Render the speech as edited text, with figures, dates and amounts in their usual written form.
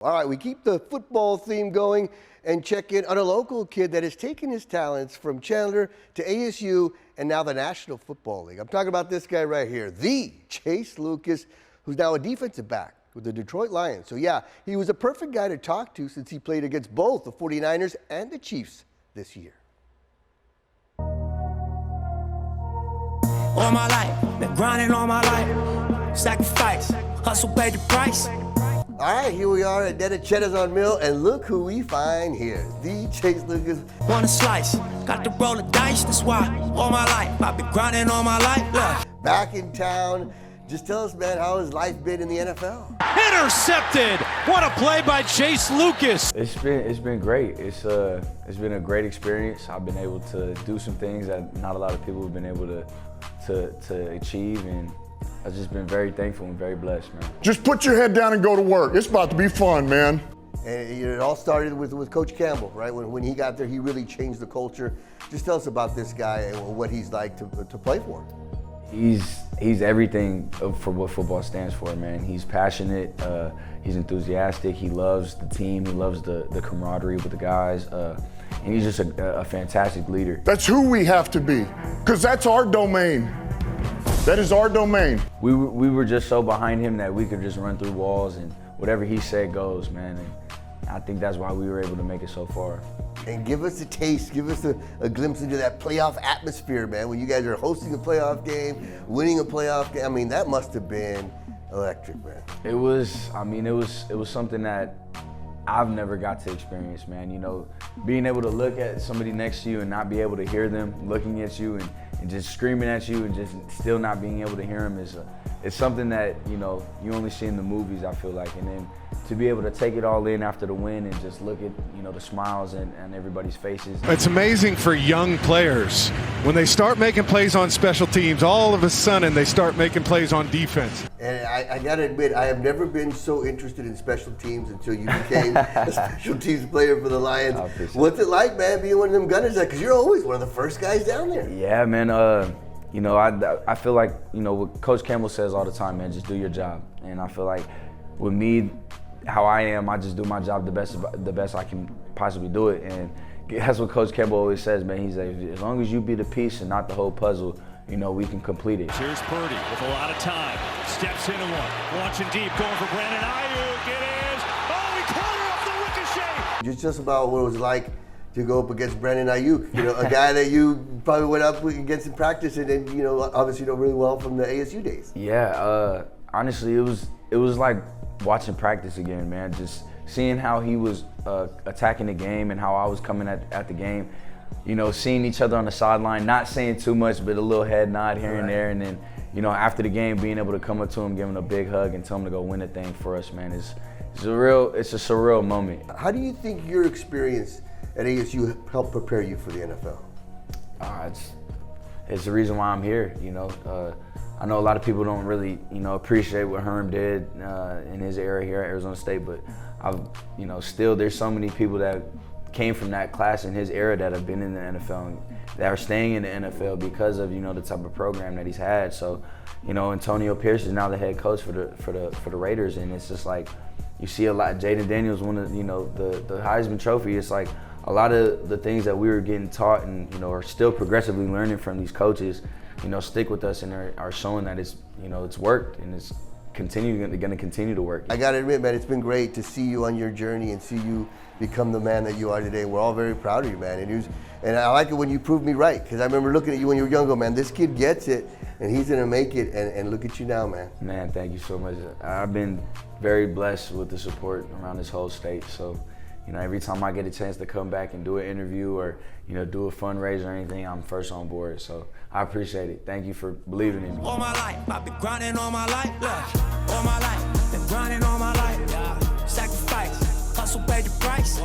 All right, we keep the football theme going and check in on a local kid that has taken his talents from Chandler to ASU and now the National Football League. I'm talking about this guy right here, the Chase Lucas, who's now a defensive back with the Detroit Lions. So yeah, he was a perfect guy to talk to since he played against both the 49ers and the Chiefs this year. All my life, been grinding all my life, sacrifice, hustle paid the price. All right, here we are at Dead at Cheddar's on Mill, and look who we find here, the Chase Lucas. Want a slice, got to roll the dice, that's why all my life, I've been grinding all my life. Look. Back in town. Just tell us, man, how has life been in the NFL? Intercepted! What a play by Chase Lucas. It's been great. It's been a great experience. I've been able to do some things that not a lot of people have been able to achieve, and I've just been very thankful and very blessed, man. Just put your head down and go to work. It's about to be fun, man. And it all started with Coach Campbell, right? When he got there, he really changed the culture. Just tell us about this guy and what he's like to play for. He's everything for what football stands for, man. He's passionate, he's enthusiastic, he loves the team, he loves the camaraderie with the guys, and he's just a fantastic leader. That's who we have to be, because that's our domain. That is our domain. We were just so behind him that we could just run through walls, and whatever he said goes, man. And I think that's why we were able to make it so far. And give us a taste, give us a glimpse into that playoff atmosphere, man, when you guys are hosting a playoff game, winning a playoff game. I mean, that must have been electric, man. It was something that I've never got to experience, man. You know, being able to look at somebody next to you and not be able to hear them looking at you and just screaming at you and just still not being able to hear them it's something that, you know, you only see in the movies, I feel like. And then to be able to take it all in after the win and just look at, you know, the smiles and everybody's faces. It's amazing for young players. When they start making plays on special teams, all of a sudden they start making plays on defense. And I gotta admit, I have never been so interested in special teams until you became a special teams player for the Lions. What's it like, man, being one of them gunners? Because you're always one of the first guys down there. Yeah, man. You know, I feel like, you know, what Coach Campbell says all the time, man, just do your job. And I feel like with me, how I am, I just do my job the best I can possibly do it. And that's what Coach Campbell always says, man. He's like, as long as you be the piece and not the whole puzzle, you know, we can complete it. Here's Purdy with a lot of time. Steps into one. Launching deep, going for Brandon Aiyuk. It is. Oh, he caught her off the ricochet. Just about what it was like to go up against Brandon Aiyuk, you know, a guy that you probably went up against in practice and then, you know, obviously know really well from the ASU days. Yeah, honestly, it was like watching practice again, man. Just seeing how he was attacking the game and how I was coming at the game. You know, seeing each other on the sideline, not saying too much, but a little head nod here and there. And then, you know, after the game, being able to come up to him, give him a big hug and tell him to go win the thing for us, man. It's a surreal moment. How do you think your experience at ASU helped prepare you for the NFL? It's the reason why I'm here, you know. I know a lot of people don't really, you know, appreciate what Herm did in his era here at Arizona State, but you know, still there's so many people that came from that class in his era that have been in the NFL and that are staying in the NFL because of, you know, the type of program that he's had. So, you know, Antonio Pierce is now the head coach for the Raiders, and it's just like you see a lot. Jaden Daniels won the, you know, the Heisman Trophy. It's like a lot of the things that we were getting taught and, you know, are still progressively learning from these coaches, you know, stick with us and are showing that it's, you know, it's worked and it's going to continue to work. I got to admit, man, it's been great to see you on your journey and see you become the man that you are today. We're all very proud of you, man. And I like it when you prove me right, because I remember looking at you when you were younger, man. This kid gets it, and he's going to make it, and look at you now, man. Man, thank you so much. I've been very blessed with the support around this whole state, so, you know, every time I get a chance to come back and do an interview or, you know, do a fundraiser or anything, I'm first on board. So I appreciate it. Thank you for believing in me. All my life, I've been grinding all my life. Look, all my life, been grinding all my life. Sacrifice, hustle paid the price.